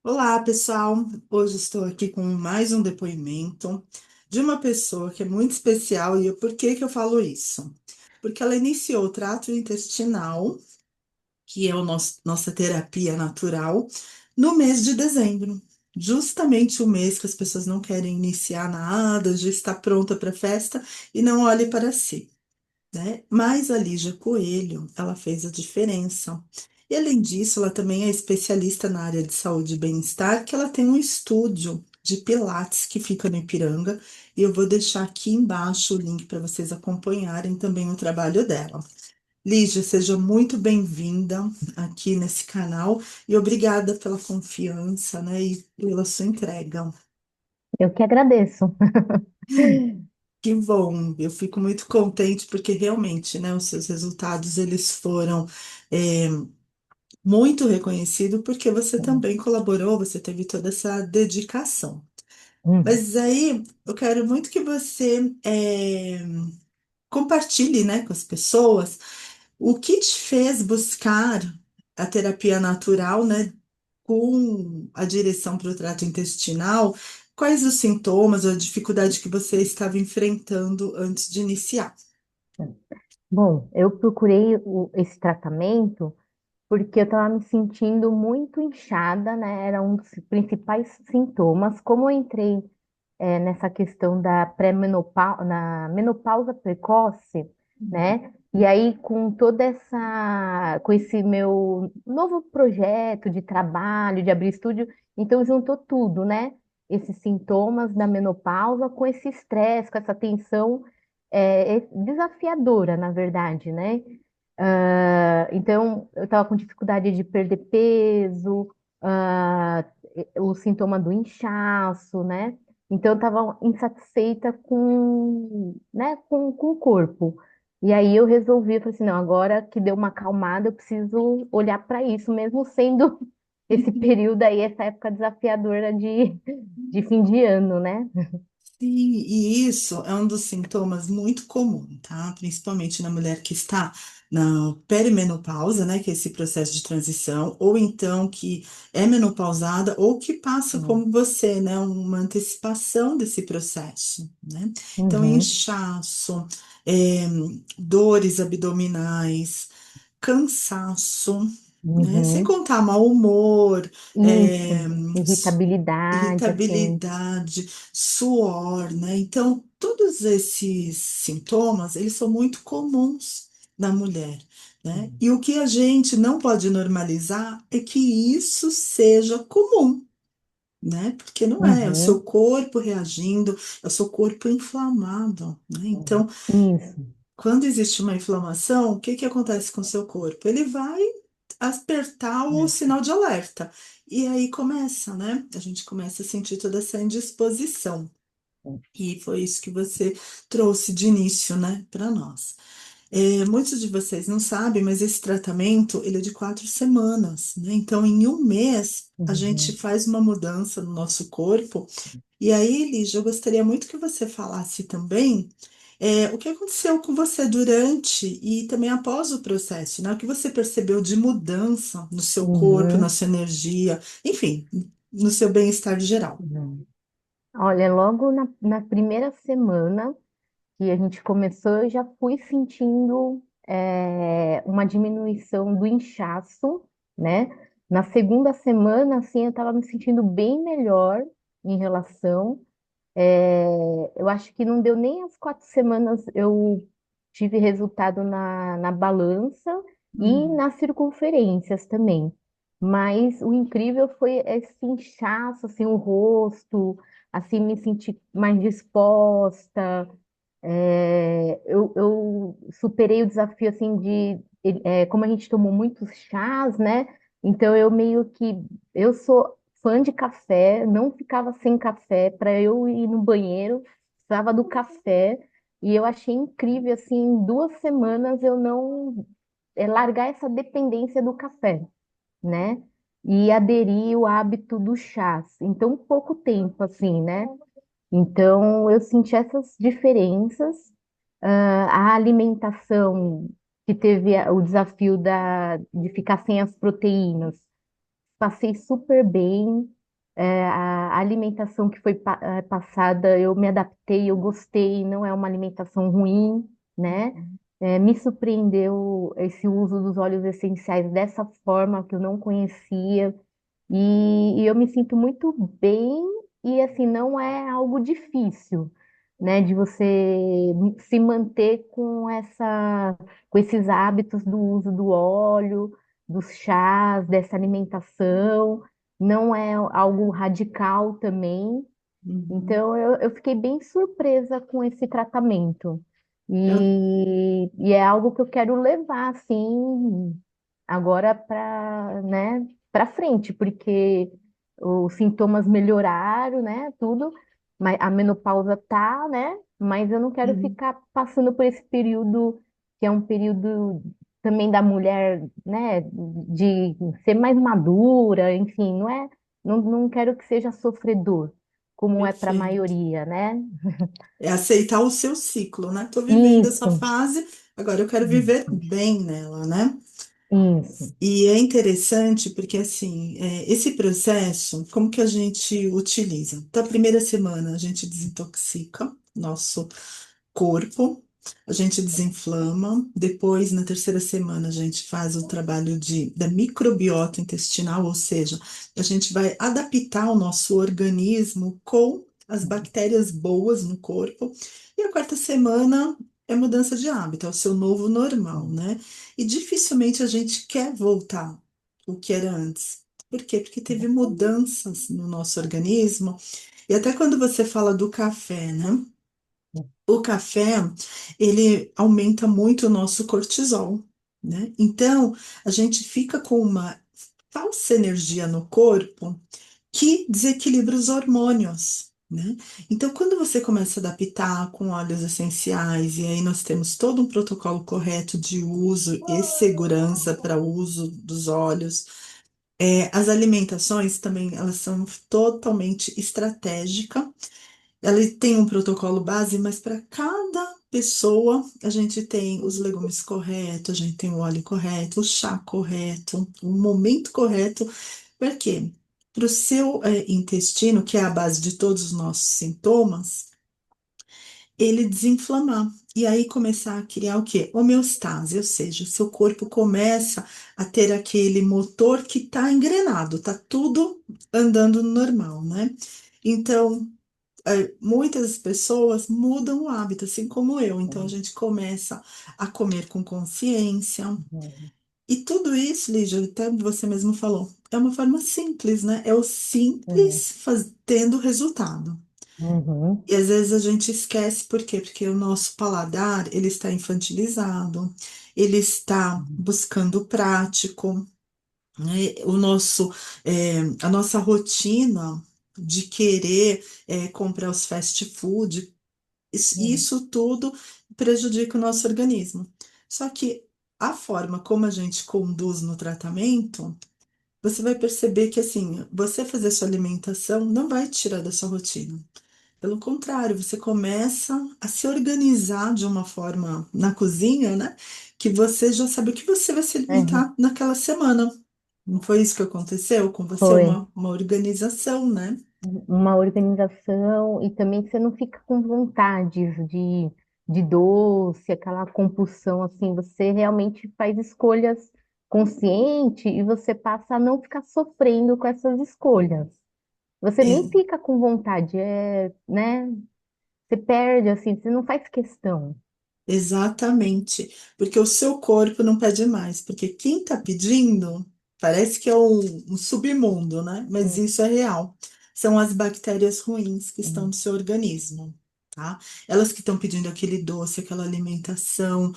Olá, pessoal. Hoje estou aqui com mais um depoimento de uma pessoa que é muito especial. E por que que eu falo isso? Porque ela iniciou o trato intestinal, que é nossa terapia natural, no mês de dezembro. Justamente o mês que as pessoas não querem iniciar nada, já está pronta para a festa e não olhe para si, né? Mas a Lígia Coelho, ela fez a diferença. E além disso, ela também é especialista na área de saúde e bem-estar, que ela tem um estúdio de Pilates que fica no Ipiranga, e eu vou deixar aqui embaixo o link para vocês acompanharem também o trabalho dela. Lígia, seja muito bem-vinda aqui nesse canal e obrigada pela confiança, né, e pela sua entrega. Eu que agradeço. Que bom, eu fico muito contente porque realmente, né, os seus resultados eles foram é, muito reconhecidos porque você também colaborou, você teve toda essa dedicação. Hum, Mas aí eu quero muito que você compartilhe, né, com as pessoas o que te fez buscar a terapia natural, né, com a direção para o trato intestinal. Quais os sintomas ou a dificuldade que você estava enfrentando antes de iniciar? Bom, eu procurei esse tratamento porque eu estava me sentindo muito inchada, né? Era um dos principais sintomas. Como eu entrei, nessa questão da pré-menopausa, na menopausa precoce, né? E aí, com esse meu novo projeto de trabalho, de abrir estúdio, então juntou tudo, né? Esses sintomas da menopausa com esse estresse, com essa tensão, desafiadora, na verdade, né? Então, eu estava com dificuldade de perder peso, ah, o sintoma do inchaço, né? Então, eu estava insatisfeita com, né, com o corpo. E aí eu resolvi, eu falei assim, não, agora que deu uma acalmada, eu preciso olhar para isso, mesmo sendo esse período aí, essa época desafiadora de fim de ano, né? Sim, e isso é um dos sintomas muito comum, tá? Principalmente na mulher que está na perimenopausa, né? Que é esse processo de transição, ou então que é menopausada, ou que passa como você, né? Uma antecipação desse processo, né? Então, Uhum, inchaço, é, dores abdominais, cansaço, né? Sem uhum. contar mau humor, é, Isso, irritabilidade, assim. irritabilidade, suor, né? Então, todos esses sintomas, eles são muito comuns na mulher, né? E o que a gente não pode normalizar é que isso seja comum, né? Porque não é, é o seu Uhum. corpo reagindo, é o seu corpo inflamado, né? Então, Isso. quando existe uma inflamação, o que que acontece com o seu corpo? Ele vai apertar o sinal de alerta. E aí começa, né? A gente começa a sentir toda essa indisposição. E foi isso que você trouxe de início, né, para nós. Muitos de vocês não sabem, mas esse tratamento, ele é de 4 semanas, né? Então, em um mês, a gente Uhum. faz uma mudança no nosso corpo. E aí, Lígia, eu gostaria muito que você falasse também o que aconteceu com você durante e também após o processo, né? O que você percebeu de mudança no seu corpo, na Uhum. sua energia, enfim, no seu bem-estar geral. Uhum. Olha, logo na primeira semana que a gente começou, eu já fui sentindo uma diminuição do inchaço, né? Na segunda semana, assim, eu estava me sentindo bem melhor em relação. Eu acho que não deu nem as 4 semanas, eu tive resultado na balança e Uhum. nas circunferências também. Mas o incrível foi esse inchaço, assim, o rosto, assim, me sentir mais disposta. Eu superei o desafio, assim, como a gente tomou muitos chás, né? Então, eu sou fã de café, não ficava sem café, para eu ir no banheiro, precisava do café, e eu achei incrível, assim, em 2 semanas eu não largar essa dependência do café, né? E aderir o hábito do chás, em tão pouco tempo, assim, né? Então, eu senti essas diferenças. A alimentação, que teve o desafio de ficar sem as proteínas, passei super bem. A alimentação que foi passada, eu me adaptei, eu gostei, não é uma alimentação ruim, né? Me surpreendeu esse uso dos óleos essenciais dessa forma que eu não conhecia. E eu me sinto muito bem e assim, não é algo difícil, né, de você se manter com esses hábitos do uso do óleo, dos chás, dessa alimentação, não é algo radical também. Uhum. Então eu fiquei bem surpresa com esse tratamento. Eu, E é algo que eu quero levar assim agora para frente, porque os sintomas melhoraram, né, tudo, mas a menopausa tá, né, mas eu não quero uhum. ficar passando por esse período que é um período também da mulher, né, de ser mais madura, enfim, não quero que seja sofredor, como é para a Perfeito. maioria, né? É aceitar o seu ciclo, né? Tô vivendo essa Isso, fase, agora eu quero viver bem nela, né? isso. E é interessante porque, assim, esse processo, como que a gente utiliza? Então, a primeira semana a gente desintoxica nosso corpo, a gente desinflama. Depois, na terceira semana, a gente faz o trabalho da microbiota intestinal, ou seja, a gente vai adaptar o nosso organismo com as bactérias boas no corpo. E a quarta semana é mudança de hábito, é o seu novo normal, né? E dificilmente a gente quer voltar o que era antes. Por quê? Porque teve mudanças no nosso organismo. E até quando você fala do café, né? O café, ele aumenta muito o nosso cortisol, né? Então, a gente fica com uma falsa energia no corpo que desequilibra os hormônios, né? Então, quando você começa a adaptar com óleos essenciais, e aí nós temos todo um protocolo correto de uso e segurança para o uso dos óleos, as alimentações também, elas são totalmente estratégicas, ela tem um protocolo base, mas para cada pessoa a gente tem os legumes corretos, a gente tem o óleo correto, o chá correto, o momento correto. Para quê? Para o seu intestino, que é a base de todos os nossos sintomas, ele desinflamar. E aí começar a criar o quê? Homeostase, ou seja, o seu corpo começa a ter aquele motor que está engrenado, tá tudo andando normal, né? Então, muitas pessoas mudam o hábito, assim como eu. Então, a gente começa a comer com consciência. E tudo isso, Lígia, até você mesmo falou, é uma forma simples, né? É o Uhum, simples tendo resultado. uhum, E às vezes a gente esquece, por quê? Porque o nosso paladar, ele está infantilizado, ele está buscando o prático, né? A nossa rotina de querer comprar os fast food, uhum, isso tudo prejudica o nosso organismo. Só que a forma como a gente conduz no tratamento, você vai perceber que assim, você fazer sua alimentação não vai te tirar da sua rotina. Pelo contrário, você começa a se organizar de uma forma na cozinha, né? Que você já sabe o que você vai se uhum. alimentar naquela semana. Não foi isso que aconteceu com você? Foi Uma organização, né? uma organização e também você não fica com vontade de doce, aquela compulsão assim, você realmente faz escolhas consciente e você passa a não ficar sofrendo com essas escolhas. Você nem E- fica com vontade, né? Você perde assim, você não faz questão. Exatamente, porque o seu corpo não pede mais, porque quem está pedindo parece que é um submundo, né? Mas Hum, isso é real. São as bactérias ruins que estão hum, no seu organismo, tá? Elas que estão pedindo aquele doce, aquela alimentação,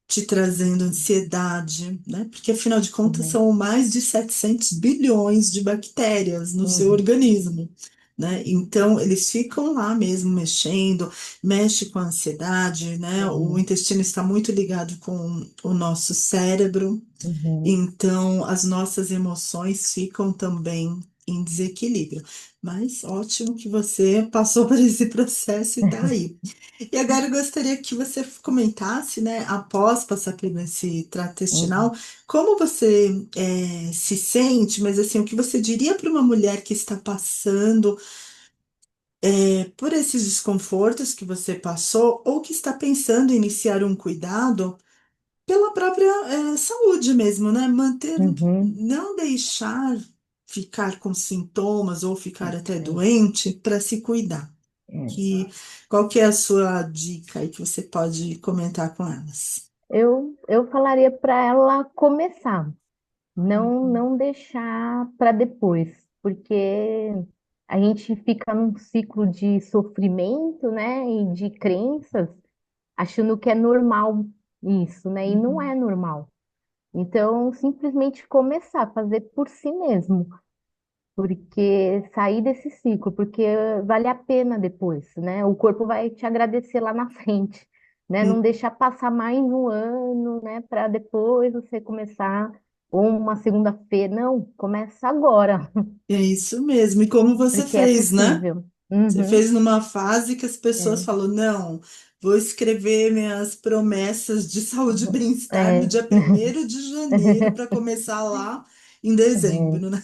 te trazendo ansiedade, né? Porque afinal de contas uhum, são mais de 700 bilhões de bactérias no seu uhum, organismo, né? Então eles ficam lá mesmo mexendo, mexe com a ansiedade, né? O uhum, intestino está muito ligado com o nosso cérebro, uhum, então as nossas emoções ficam também. em desequilíbrio. Mas ótimo que você passou por esse processo e está aí. E agora eu gostaria que você comentasse, né, após passar por esse trato intestinal, Uhum, como você se sente, mas assim, o que você diria para uma mulher que está passando por esses desconfortos que você passou ou que está pensando em iniciar um cuidado pela própria saúde mesmo, né? Manter, uhum, não deixar ficar com sintomas ou ficar até é, doente para se cuidar. é. Qual que é a sua dica aí que você pode comentar com elas? Eu falaria para ela começar, Uhum. não deixar para depois, porque a gente fica num ciclo de sofrimento, né, e de crenças, achando que é normal isso, né, e não Uhum. é normal. Então, simplesmente começar a fazer por si mesmo, porque sair desse ciclo, porque vale a pena depois, né? O corpo vai te agradecer lá na frente, né? Não deixar passar mais um ano, né, para depois você começar ou uma segunda-feira, não, começa agora, É isso mesmo. E como você porque é fez, né? possível. Você Uhum, fez numa fase que as pessoas é, falaram, não, vou escrever minhas promessas de saúde e bem-estar no é, dia 1º de janeiro para começar lá em é, dezembro, né?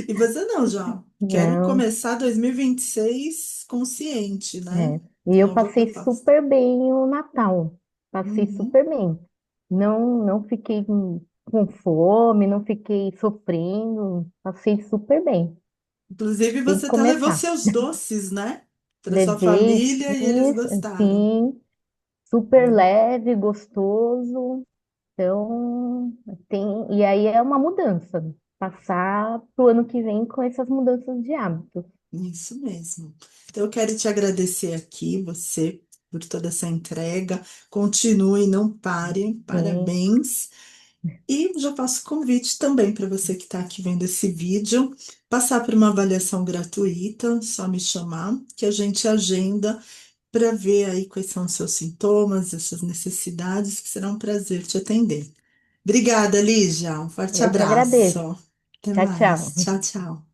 E você não, já quero não. começar 2026 consciente, né? É. E eu Então eu vou passei proposta. super bem o Natal. Passei Uhum. super bem. Não fiquei com fome, não fiquei sofrendo. Passei super bem. Inclusive, Tem que você até levou começar. seus doces, né? Para sua Levei, família e eles fiz, gostaram. sim, super leve, gostoso. Então, e aí é uma mudança. Passar para o ano que vem com essas mudanças de hábito. Isso mesmo. Então, eu quero te agradecer aqui, você, por toda essa entrega. Continue, não pare. Sim, Parabéns. E já faço convite também para você que está aqui vendo esse vídeo, passar por uma avaliação gratuita, só me chamar, que a gente agenda para ver aí quais são os seus sintomas, as suas necessidades, que será um prazer te atender. Obrigada, Lígia. Um forte eu que agradeço. abraço. Até Tchau, mais. tchau. Tchau, tchau.